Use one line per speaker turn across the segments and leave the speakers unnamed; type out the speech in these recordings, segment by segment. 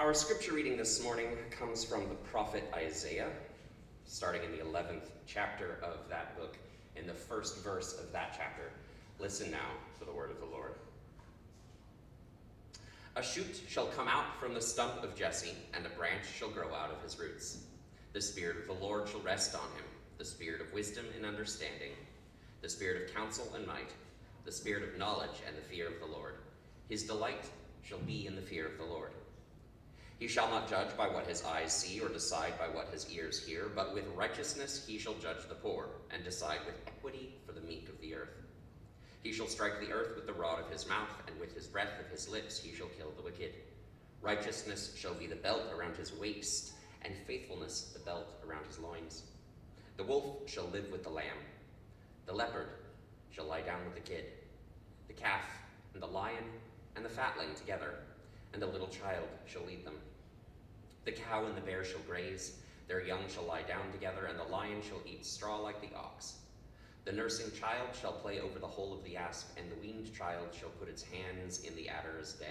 Our scripture reading this morning comes from the prophet Isaiah, starting in the 11th chapter of that book, in the first verse of that chapter. Listen now to the word of the Lord. A shoot shall come out from the stump of Jesse, and a branch shall grow out of his roots. The Spirit of the Lord shall rest on him, the Spirit of wisdom and understanding, the Spirit of counsel and might, the Spirit of knowledge and the fear of the Lord. His delight shall be in the fear of the Lord. He shall not judge by what his eyes see, or decide by what his ears hear, but with righteousness he shall judge the poor, and decide with equity for the meek of the earth. He shall strike the earth with the rod of his mouth, and with his breath of his lips he shall kill the wicked. Righteousness shall be the belt around his waist, and faithfulness the belt around his loins. The wolf shall live with the lamb. The leopard shall lie down with the kid. The calf and the lion and the fatling together, and a little child shall lead them. The cow and the bear shall graze, their young shall lie down together, and the lion shall eat straw like the ox. The nursing child shall play over the hole of the asp, and the weaned child shall put its hands in the adder's den.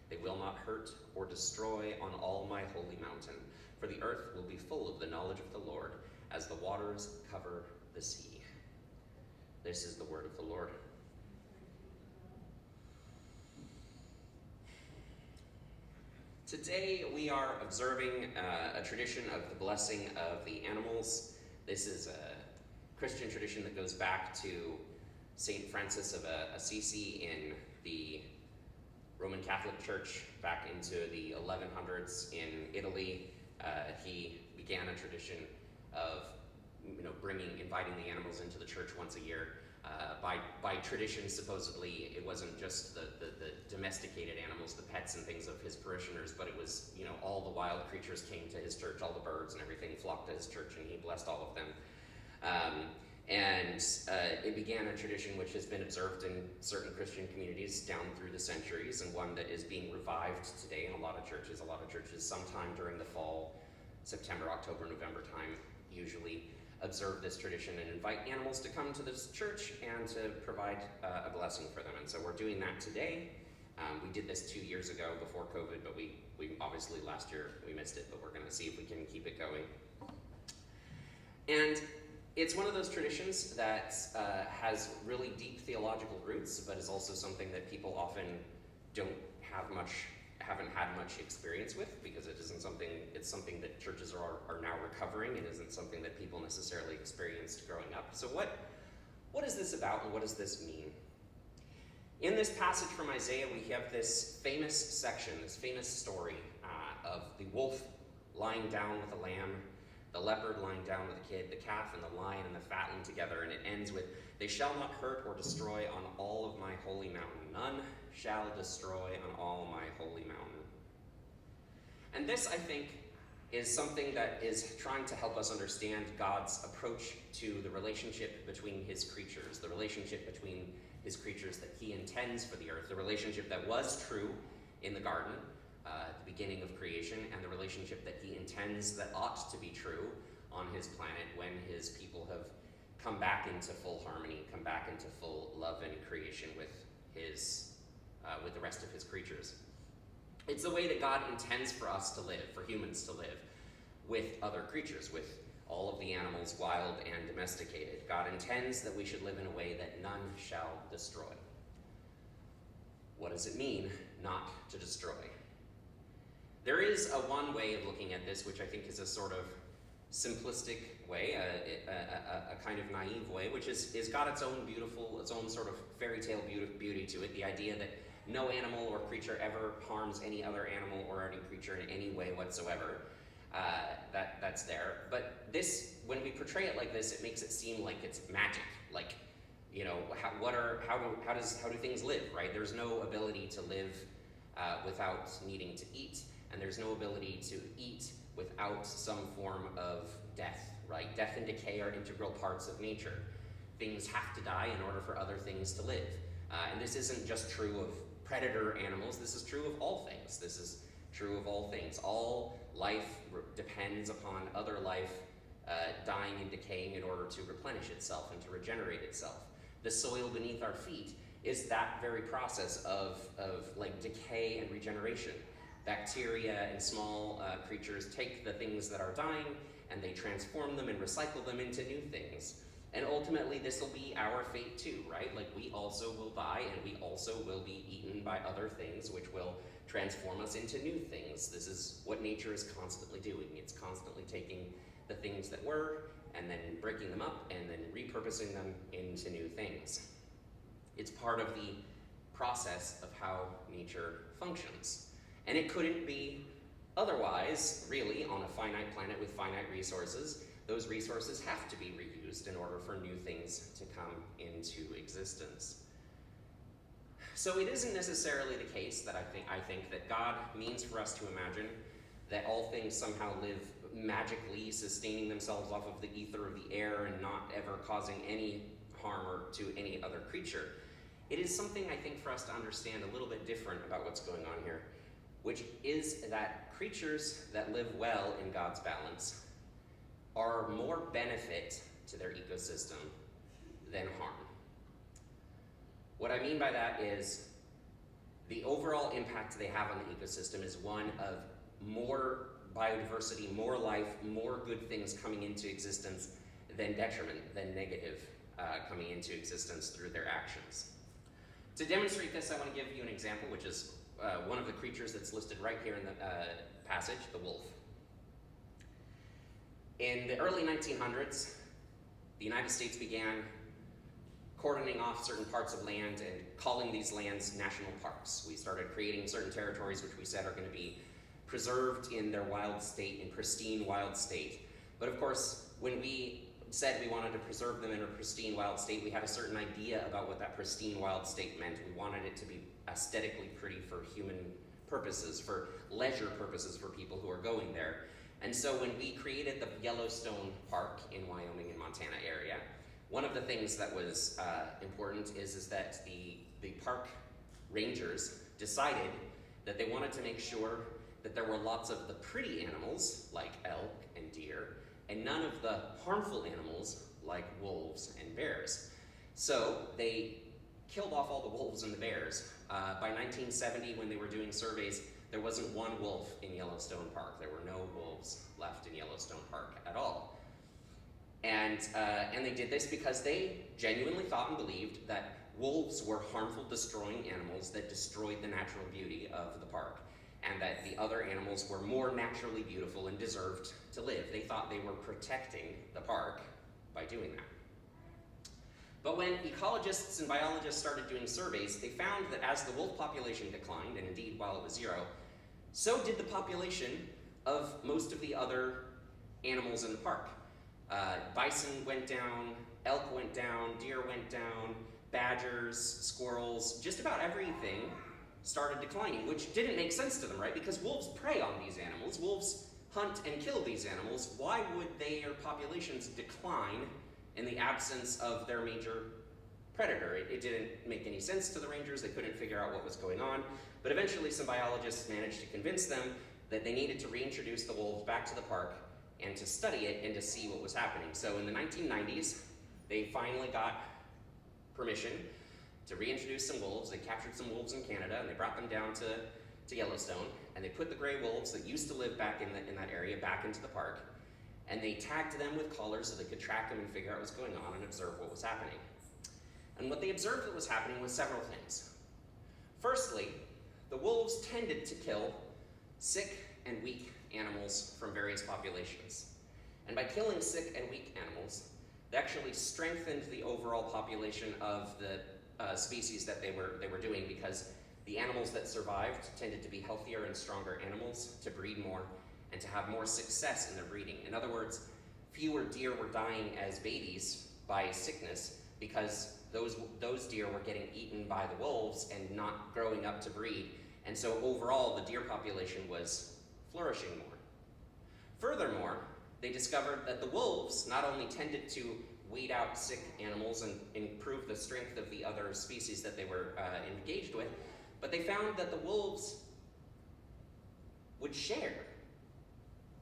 They will not hurt or destroy on all my holy mountain, for the earth will be full of the knowledge of the Lord, as the waters cover the sea. This is the word of the Lord. Today we are observing a tradition of the blessing of the animals. This is a Christian tradition that goes back to St. Francis of Assisi in the Roman Catholic Church back into the 1100s in Italy. He began a tradition of inviting the animals into the church once a year. By tradition, supposedly, it wasn't just the domesticated animals, the pets and things of his parishioners, but it was, all the wild creatures came to his church, all the birds and everything flocked to his church, and he blessed all of them. It began a tradition which has been observed in certain Christian communities down through the centuries, and one that is being revived today in a lot of churches. A lot of churches, sometime during the fall, September, October, November time, usually observe this tradition and invite animals to come to this church and to provide a blessing for them. And so we're doing that today. We did this 2 years ago before COVID, but we obviously last year we missed it, but we're going to see if we can keep it going. And it's one of those traditions that has really deep theological roots, but is also something that people often haven't had much experience with, because it's something that churches are now recovering, and isn't something that people necessarily experienced growing up. So what is this about, and what does this mean? In this passage from Isaiah, we have this famous section, this famous story of the wolf lying down with the lamb, the leopard lying down with the kid, the calf and the lion and the fatling together, and it ends with, "They shall not hurt or destroy on all of my holy mountain. None shall destroy on all my holy mountain." And this, I think, is something that is trying to help us understand God's approach to the relationship between his creatures, the relationship between his creatures that he intends for the earth, the relationship that was true in the garden at the beginning of creation, and the relationship that he intends that ought to be true on his planet when his people have come back into full harmony, come back into full love and creation with the rest of his creatures. It's the way that God intends for us to live, for humans to live, with other creatures, with all of the animals, wild and domesticated. God intends that we should live in a way that none shall destroy. What does it mean, not to destroy? There is one way of looking at this, which I think is a sort of simplistic way, a kind of naive way, which is got its own sort of fairy tale beauty to it. The idea that no animal or creature ever harms any other animal or any creature in any way whatsoever. That's there. But this, when we portray it like this, it makes it seem like it's magic. Like, how do things live, right? There's no ability to live without needing to eat, and there's no ability to eat without some form of death, right? Death and decay are integral parts of nature. Things have to die in order for other things to live. And this isn't just true of predator animals, this is true of all things. This is true of all things. All life depends upon other life dying and decaying in order to replenish itself and to regenerate itself. The soil beneath our feet is that very process of like decay and regeneration. bacteria and small creatures take the things that are dying and they transform them and recycle them into new things. And ultimately, this will be our fate too, right? Like, we also will die, and we also will be eaten by other things, which will transform us into new things. This is what nature is constantly doing. It's constantly taking the things that were, and then breaking them up, and then repurposing them into new things. It's part of the process of how nature functions. And it couldn't be otherwise, really, on a finite planet with finite resources. Those resources have to be reused in order for new things to come into existence. So it isn't necessarily the case that I think that God means for us to imagine that all things somehow live magically, sustaining themselves off of the ether of the air and not ever causing any harm to any other creature. It is something, I think, for us to understand a little bit different about what's going on here, which is that creatures that live well in God's balance are more benefit to their ecosystem than harm. What I mean by that is the overall impact they have on the ecosystem is one of more biodiversity, more life, more good things coming into existence than detriment, than negative coming into existence through their actions. To demonstrate this, I want to give you an example, which is one of the creatures that's listed right here in the passage, the wolf. In the early 1900s, the United States began cordoning off certain parts of land and calling these lands national parks. We started creating certain territories which we said are going to be preserved in their wild state, in pristine wild state. But of course, when we said we wanted to preserve them in a pristine wild state, we had a certain idea about what that pristine wild state meant. We wanted it to be aesthetically pretty for human purposes, for leisure purposes for people who are going there. And so when we created the Yellowstone Park in Wyoming and Montana area, one of the things that was important is that the park rangers decided that they wanted to make sure that there were lots of the pretty animals, like elk and deer, and none of the harmful animals, like wolves and bears. So they killed off all the wolves and the bears. By 1970, when they were doing surveys, there wasn't one wolf in Yellowstone Park. There were no wolves left in Yellowstone Park at all. And they did this because they genuinely thought and believed that wolves were harmful, destroying animals that destroyed the natural beauty of the park, and that the other animals were more naturally beautiful and deserved to live. They thought they were protecting the park by doing that. But when ecologists and biologists started doing surveys, they found that as the wolf population declined, and indeed while it was zero, so did the population of most of the other animals in the park. Bison went down, elk went down, deer went down, badgers, squirrels, just about everything started declining, which didn't make sense to them, right? Because wolves prey on these animals. Wolves hunt and kill these animals. Why would their populations decline in the absence of their major predator? It didn't make any sense to the rangers. They couldn't figure out what was going on. But eventually some biologists managed to convince them that they needed to reintroduce the wolves back to the park and to study it and to see what was happening. So in the 1990s, they finally got permission to reintroduce some wolves. They captured some wolves in Canada and they brought them down to Yellowstone, and they put the gray wolves that used to live back in that area back into the park, and they tagged them with collars so they could track them and figure out what was going on and observe what was happening. And what they observed that was happening was several things. Firstly, the wolves tended to kill sick and weak animals from various populations. And by killing sick and weak animals, they actually strengthened the overall population of the species that they were doing, because the animals that survived tended to be healthier and stronger animals, to breed more, and to have more success in their breeding. In other words, fewer deer were dying as babies by sickness because those deer were getting eaten by the wolves and not growing up to breed. And so overall, the deer population was flourishing more. Furthermore, they discovered that the wolves not only tended to weed out sick animals and improve the strength of the other species that they were engaged with, but they found that the wolves would share,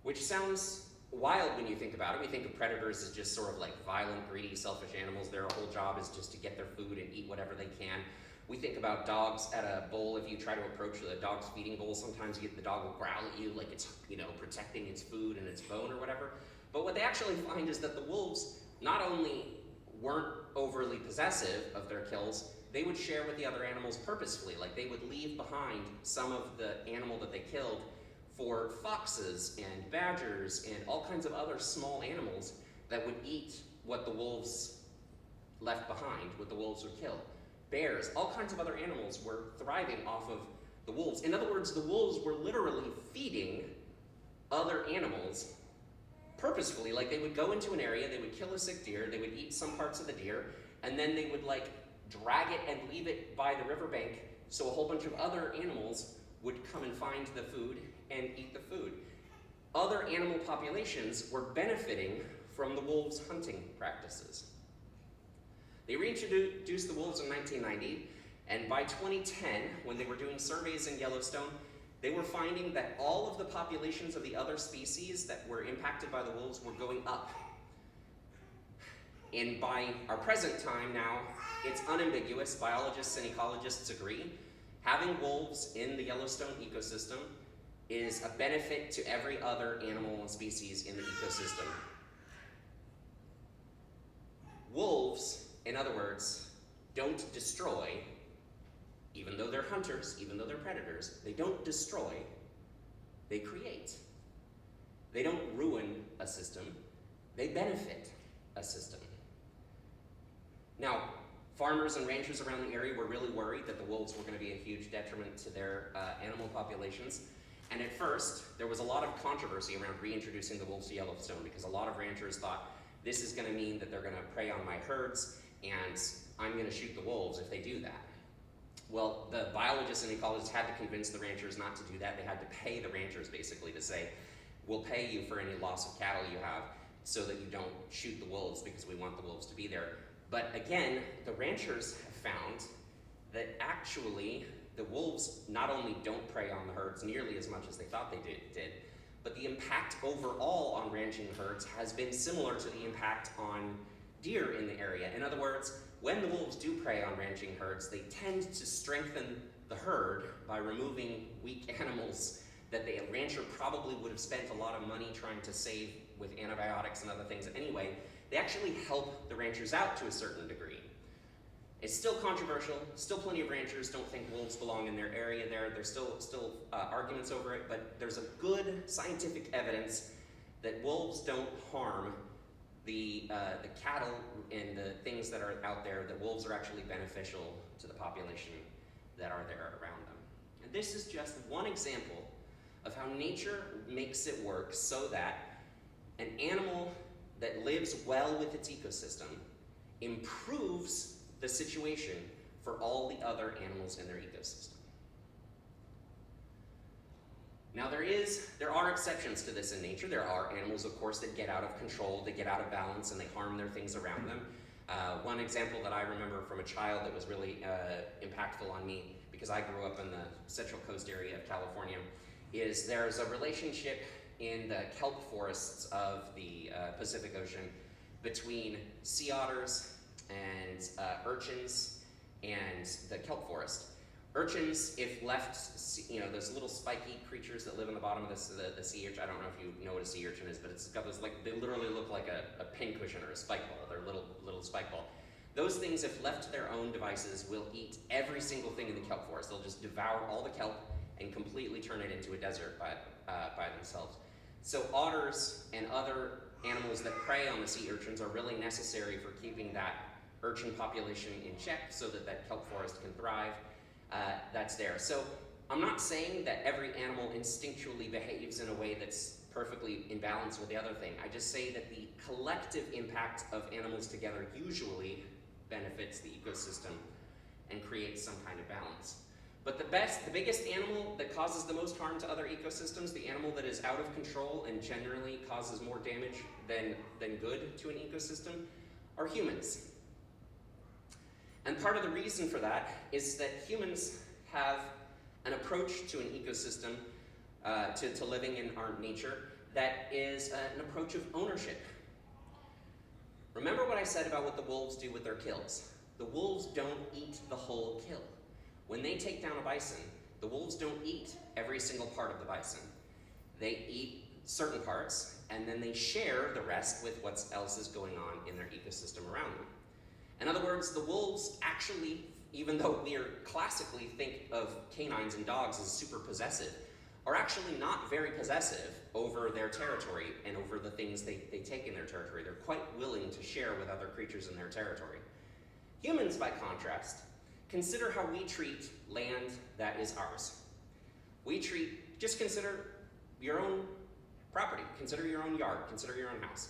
which sounds wild when you think about it. We think of predators as just sort of like violent, greedy, selfish animals. Their whole job is just to get their food and eat whatever they can. We think about dogs at a bowl. If you try to approach the dog's feeding bowl, sometimes the dog will growl at you like it's, protecting its food and its bone or whatever. But what they actually find is that the wolves not only weren't overly possessive of their kills, they would share with the other animals purposefully. Like they would leave behind some of the animal that they killed for foxes and badgers and all kinds of other small animals that would eat what the wolves left behind, what the wolves would kill. Bears, all kinds of other animals were thriving off of the wolves. In other words, the wolves were literally feeding other animals purposefully. Like they would go into an area, they would kill a sick deer, they would eat some parts of the deer, and then they would drag it and leave it by the riverbank so a whole bunch of other animals would come and find the food and eat the food. Other animal populations were benefiting from the wolves' hunting practices. They reintroduced the wolves in 1990, and by 2010, when they were doing surveys in Yellowstone, they were finding that all of the populations of the other species that were impacted by the wolves were going up. And by our present time now, it's unambiguous. Biologists and ecologists agree. Having wolves in the Yellowstone ecosystem is a benefit to every other animal and species in the ecosystem. Wolves, in other words, don't destroy, even though they're hunters, even though they're predators, they don't destroy, they create. They don't ruin a system, they benefit a system. Now, farmers and ranchers around the area were really worried that the wolves were going to be a huge detriment to their animal populations. And at first, there was a lot of controversy around reintroducing the wolves to Yellowstone because a lot of ranchers thought, this is going to mean that they're going to prey on my herds, and I'm going to shoot the wolves if they do that. Well, the biologists and ecologists had to convince the ranchers not to do that. They had to pay the ranchers basically to say, we'll pay you for any loss of cattle you have so that you don't shoot the wolves because we want the wolves to be there. But again, the ranchers have found that actually the wolves not only don't prey on the herds nearly as much as they thought they did, but the impact overall on ranching herds has been similar to the impact on deer in the area. In other words, when the wolves do prey on ranching herds, they tend to strengthen the herd by removing weak animals that the rancher probably would have spent a lot of money trying to save with antibiotics and other things anyway. They actually help the ranchers out to a certain degree. It's still controversial. Still plenty of ranchers don't think wolves belong in their area there. There's still arguments over it, but there's a good scientific evidence that wolves don't harm the cattle and the things that are out there, that wolves are actually beneficial to the population that are there around them. And this is just one example of how nature makes it work so that an animal that lives well with its ecosystem improves the situation for all the other animals in their ecosystem. Now there are exceptions to this in nature. There are animals, of course, that get out of control, they get out of balance, and they harm their things around them. One example that I remember from a child that was really impactful on me, because I grew up in the Central Coast area of California, is there's a relationship in the kelp forests of the Pacific Ocean between sea otters and urchins and the kelp forest. Urchins, if left, those little spiky creatures that live in the bottom of the sea urchin. I don't know if you know what a sea urchin is, but it's got those, they literally look like a pincushion or a spike ball. They're little spike ball. Those things, if left to their own devices, will eat every single thing in the kelp forest. They'll just devour all the kelp and completely turn it into a desert by themselves. So otters and other animals that prey on the sea urchins are really necessary for keeping that urchin population in check so that that kelp forest can thrive. That's there. So I'm not saying that every animal instinctually behaves in a way that's perfectly in balance with the other thing. I just say that the collective impact of animals together usually benefits the ecosystem and creates some kind of balance. But the biggest animal that causes the most harm to other ecosystems, the animal that is out of control and generally causes more damage than good to an ecosystem, are humans. And part of the reason for that is that humans have an approach to an ecosystem, to living in our nature, that is an approach of ownership. Remember what I said about what the wolves do with their kills. The wolves don't eat the whole kill. When they take down a bison, the wolves don't eat every single part of the bison. They eat certain parts, and then they share the rest with what else is going on in their ecosystem around them. In other words, the wolves actually, even though we classically think of canines and dogs as super possessive, are actually not very possessive over their territory and over the things they take in their territory. They're quite willing to share with other creatures in their territory. Humans, by contrast, consider how we treat land that is ours. Just consider your own property, consider your own yard, consider your own house.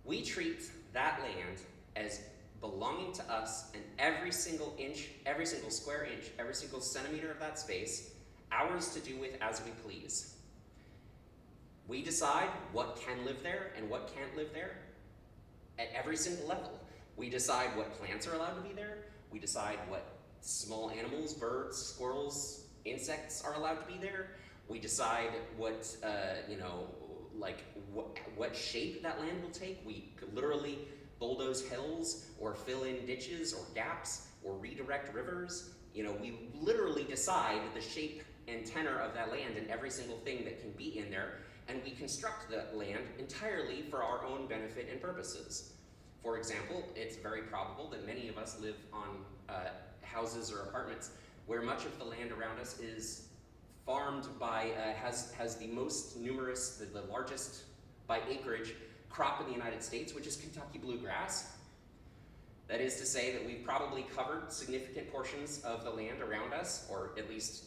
We treat that land as belonging to us, and every single inch, every single square inch, every single centimeter of that space, ours to do with as we please. We decide what can live there and what can't live there at every single level. We decide what plants are allowed to be there. We decide what small animals, birds, squirrels, insects are allowed to be there. We decide what shape that land will take. We literally bulldoze hills or fill in ditches or gaps or redirect rivers. We literally decide the shape and tenor of that land and every single thing that can be in there, and we construct that land entirely for our own benefit and purposes. For example, it's very probable that many of us live on houses or apartments where much of the land around us is farmed by, has the most numerous, the largest by acreage crop in the United States, which is Kentucky bluegrass. That is to say that we've probably covered significant portions of the land around us, or at least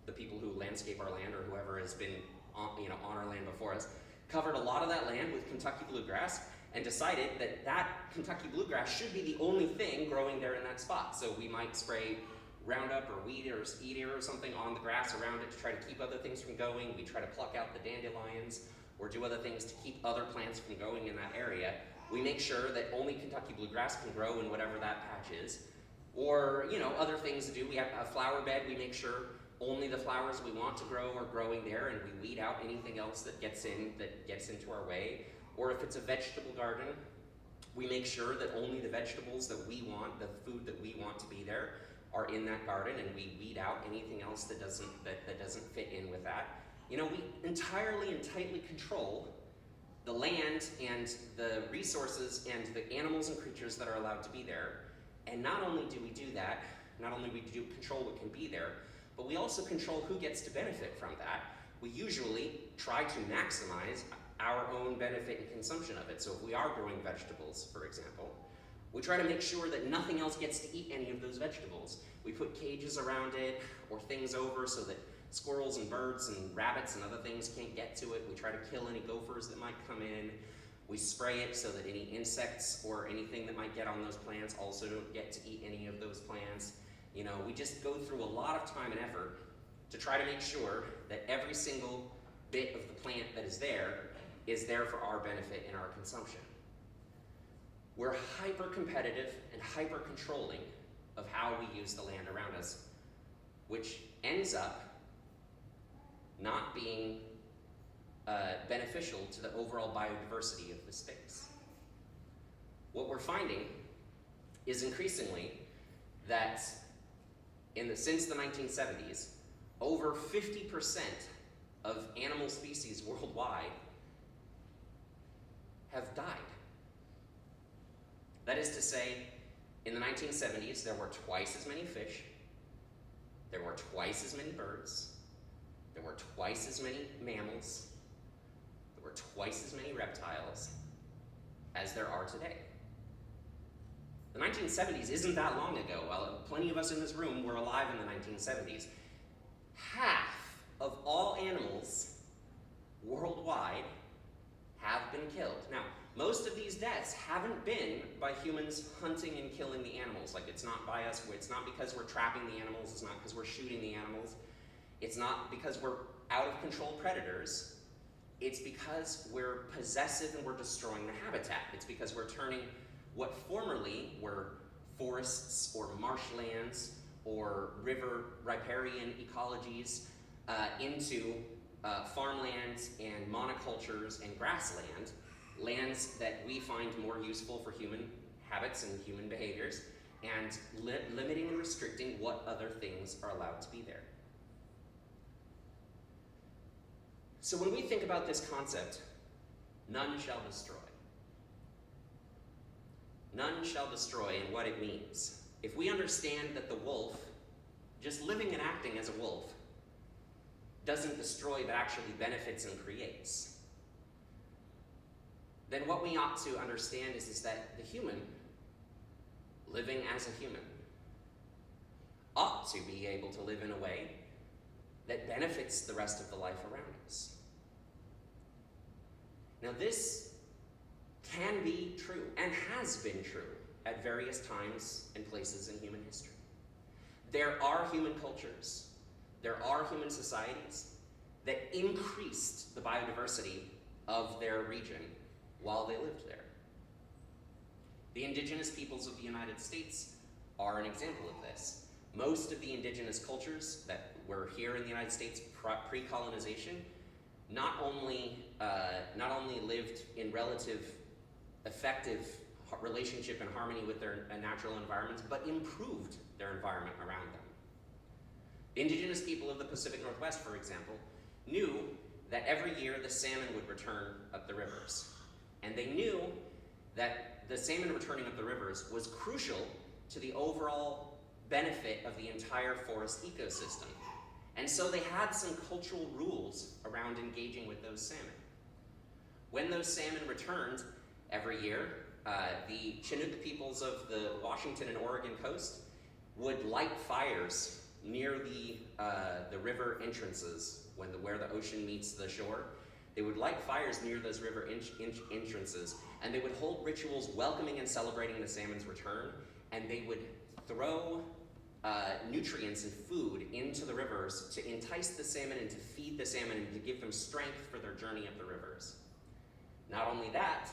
the people who landscape our land or whoever has been on our land before us, covered a lot of that land with Kentucky bluegrass and decided that that Kentucky bluegrass should be the only thing growing there in that spot. So we might spray Roundup or Weed Eater or something on the grass around it to try to keep other things from going. We try to pluck out the dandelions or do other things to keep other plants from going in that area. We make sure that only Kentucky bluegrass can grow in whatever that patch is. Or, other things to do. We have a flower bed. We make sure only the flowers we want to grow are growing there, and we weed out anything else that gets into our way. Or if it's a vegetable garden, we make sure that only the vegetables that we want, the food that we want to be there, are in that garden, and we weed out anything else that doesn't fit in with that. We entirely and tightly control the land and the resources and the animals and creatures that are allowed to be there. And not only do we do that, not only do we control what can be there, but we also control who gets to benefit from that. We usually try to maximize our own benefit and consumption of it. So if we are growing vegetables, for example, we try to make sure that nothing else gets to eat any of those vegetables. We put cages around it or things over so that squirrels and birds and rabbits and other things can't get to it. We try to kill any gophers that might come in. We spray it so that any insects or anything that might get on those plants also don't get to eat any of those plants. We just go through a lot of time and effort to try to make sure that every single bit of the plant that is there for our benefit and our consumption. We're hyper-competitive and hyper-controlling of how we use the land around us, which ends up not being beneficial to the overall biodiversity of the space. What we're finding is increasingly that since the 1970s, over 50% of animal species worldwide have died. That is to say, in the 1970s, there were twice as many fish, there were twice as many birds, there were twice as many mammals, there were twice as many reptiles as there are today. The 1970s isn't that long ago. Well, plenty of us in this room were alive in the 1970s. Half of all animals worldwide have been killed. Now, most of these deaths haven't been by humans hunting and killing the animals. It's not by us. It's not because we're trapping the animals. It's not because we're shooting the animals. It's not because we're out of control predators. It's because we're possessive and we're destroying the habitat. It's because we're turning what formerly were forests or marshlands or river riparian ecologies into farmlands and monocultures and grassland, lands that we find more useful for human habits and human behaviors. and limiting and restricting what other things are allowed to be there. So when we think about this concept, none shall destroy. None shall destroy, and what it means. If we understand that the wolf, just living and acting as a wolf, doesn't destroy but actually benefits and creates, then what we ought to understand is that the human, living as a human, ought to be able to live in a way that benefits the rest of the life around us. Now this can be true and has been true at various times and places in human history. There are human cultures, there are human societies that increased the biodiversity of their region while they lived there. The indigenous peoples of the United States are an example of this. Most of the indigenous cultures that were here in the United States pre-colonization not only lived in relative effective relationship and harmony with their natural environments, but improved their environment around them. Indigenous people of the Pacific Northwest, for example, knew that every year the salmon would return up the rivers. And they knew that the salmon returning up the rivers was crucial to the overall benefit of the entire forest ecosystem. And so they had some cultural rules around engaging with those salmon. When those salmon returned every year, the Chinook peoples of the Washington and Oregon coast would light fires near the river entrances where the ocean meets the shore. They would light fires near those river entrances, and they would hold rituals welcoming and celebrating the salmon's return, and they would throw nutrients and food into the rivers to entice the salmon and to feed the salmon and to give them strength for their journey up the rivers. Not only that,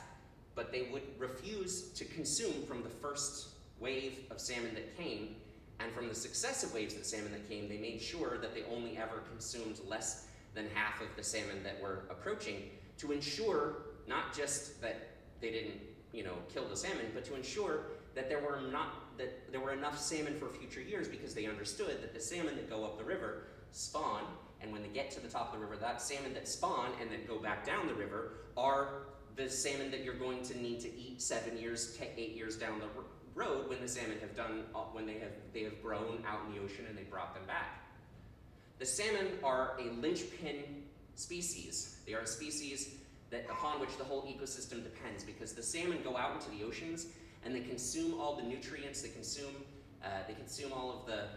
but they would refuse to consume from the first wave of salmon that came, and from the successive waves of salmon that came, they made sure that they only ever consumed less than half of the salmon that were approaching, to ensure not just that they didn't, kill the salmon, but to ensure that there were enough salmon for future years, because they understood that the salmon that go up the river spawn, and when they get to the top of the river, that salmon that spawn and then go back down the river are the salmon that you're going to need to eat 7 years, 8 years down the road when the salmon have done, when they have grown out in the ocean and they brought them back. The salmon are a linchpin species. They are a species upon which the whole ecosystem depends, because the salmon go out into the oceans and they consume all the nutrients. They consume all of the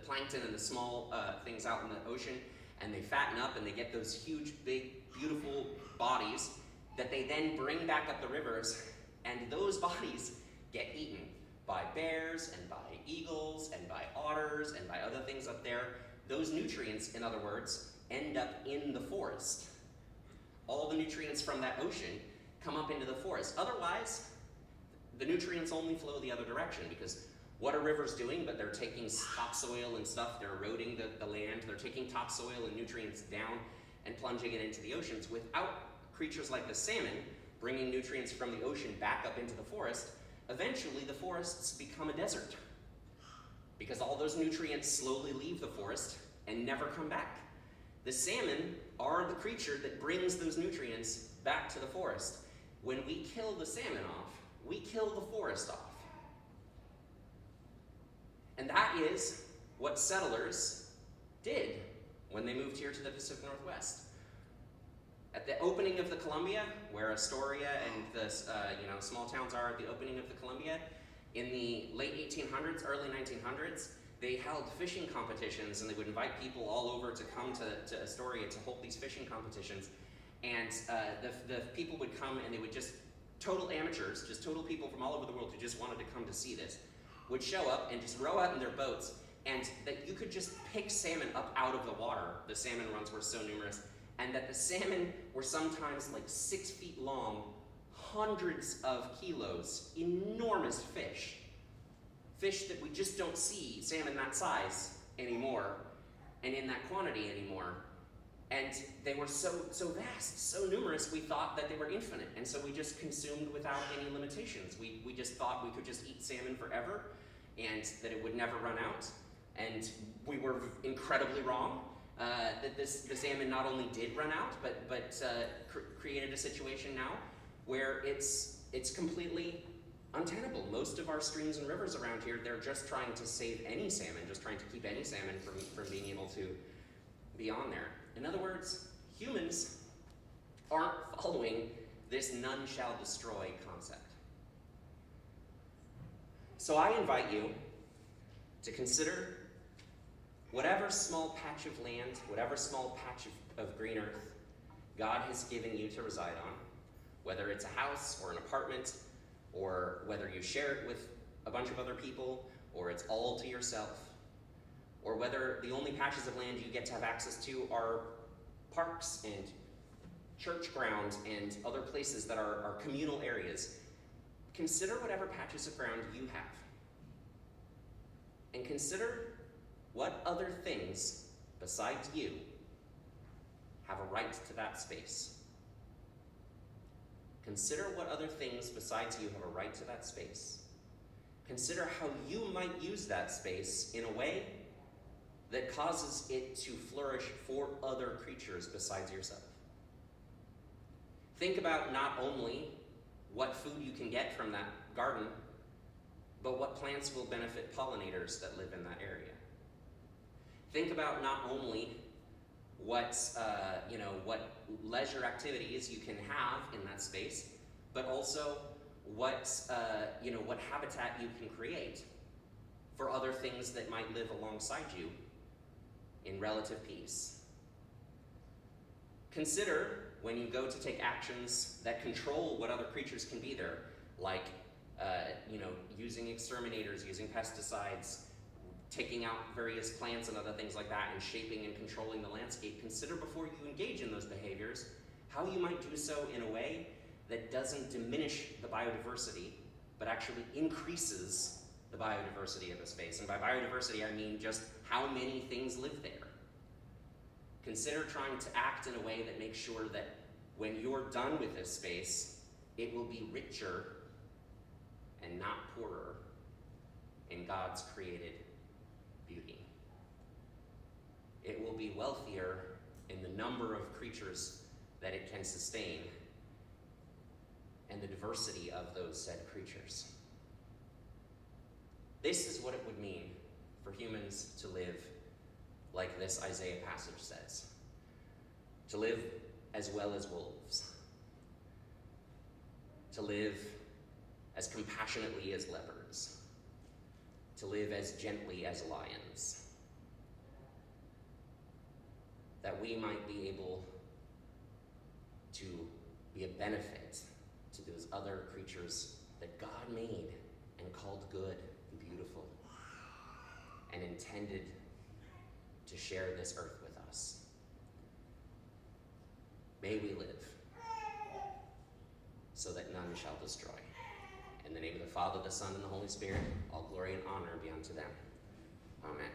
plankton and the small things out in the ocean, and they fatten up and they get those huge, big, beautiful bodies that they then bring back up the rivers, and those bodies get eaten by bears and by eagles and by otters and by other things up there. Those nutrients, in other words, end up in the forest. All the nutrients from that ocean come up into the forest. Otherwise, the nutrients only flow the other direction, because what are rivers doing? But they're taking topsoil and stuff, they're eroding the land, they're taking topsoil and nutrients down and plunging it into the oceans. Without creatures like the salmon bringing nutrients from the ocean back up into the forest, eventually the forests become a desert, because all those nutrients slowly leave the forest and never come back. The salmon are the creature that brings those nutrients back to the forest. When we kill the salmon off, we kill the forest off. And that is what settlers did when they moved here to the Pacific Northwest. At the opening of the Columbia, where Astoria and the small towns are at the opening of the Columbia, in the late 1800s, early 1900s, they held fishing competitions, and they would invite people all over to come to Astoria to hold these fishing competitions. And the people would come, and they would just, total amateurs, just total people from all over the world who just wanted to come to see this, would show up and just row out in their boats, and that you could just pick salmon up out of the water. The salmon runs were so numerous, and that the salmon were sometimes like 6 feet long, hundreds of kilos, enormous fish. Fish that we just don't see salmon that size anymore, and in that quantity anymore. And they were so vast, so numerous, we thought that they were infinite. And so we just consumed without any limitations. We just thought we could just eat salmon forever and that it would never run out. And we were incredibly wrong. That the salmon not only did run out, but created a situation now where it's completely untenable. Most of our streams and rivers around here, they're just trying to save any salmon, just trying to keep any salmon from being able to be on there. In other words, humans aren't following this none shall destroy concept. So I invite you to consider whatever small patch of land, whatever small patch of green earth God has given you to reside on, whether it's a house or an apartment, or whether you share it with a bunch of other people, or it's all to yourself, or whether the only patches of land you get to have access to are parks and church grounds and other places that are communal areas. Consider whatever patches of ground you have. And consider what other things besides you have a right to that space. Consider what other things besides you have a right to that space. Consider how you might use that space in a way that causes it to flourish for other creatures besides yourself. Think about not only what food you can get from that garden, but what plants will benefit pollinators that live in that area. Think about not only what leisure activities you can have in that space, but also what habitat you can create for other things that might live alongside you in relative peace. Consider when you go to take actions that control what other creatures can be there, like using exterminators, using pesticides, taking out various plants and other things like that, and shaping and controlling the landscape. Consider before you engage in those behaviors how you might do so in a way that doesn't diminish the biodiversity, but actually increases the biodiversity of a space. And by biodiversity, I mean just how many things live there. Consider trying to act in a way that makes sure that when you're done with this space, it will be richer and not poorer in God's created beauty. It will be wealthier in the number of creatures that it can sustain and the diversity of those said creatures. This is what it would mean for humans to live like this Isaiah passage says. To live as well as wolves. To live as compassionately as leopards. To live as gently as lions. That we might be able to be a benefit to those other creatures that God made and called good and beautiful and intended to share this earth with us. May we live so that none shall destroy. In the name of the Father, the Son, and the Holy Spirit, all glory and honor be unto them. Amen.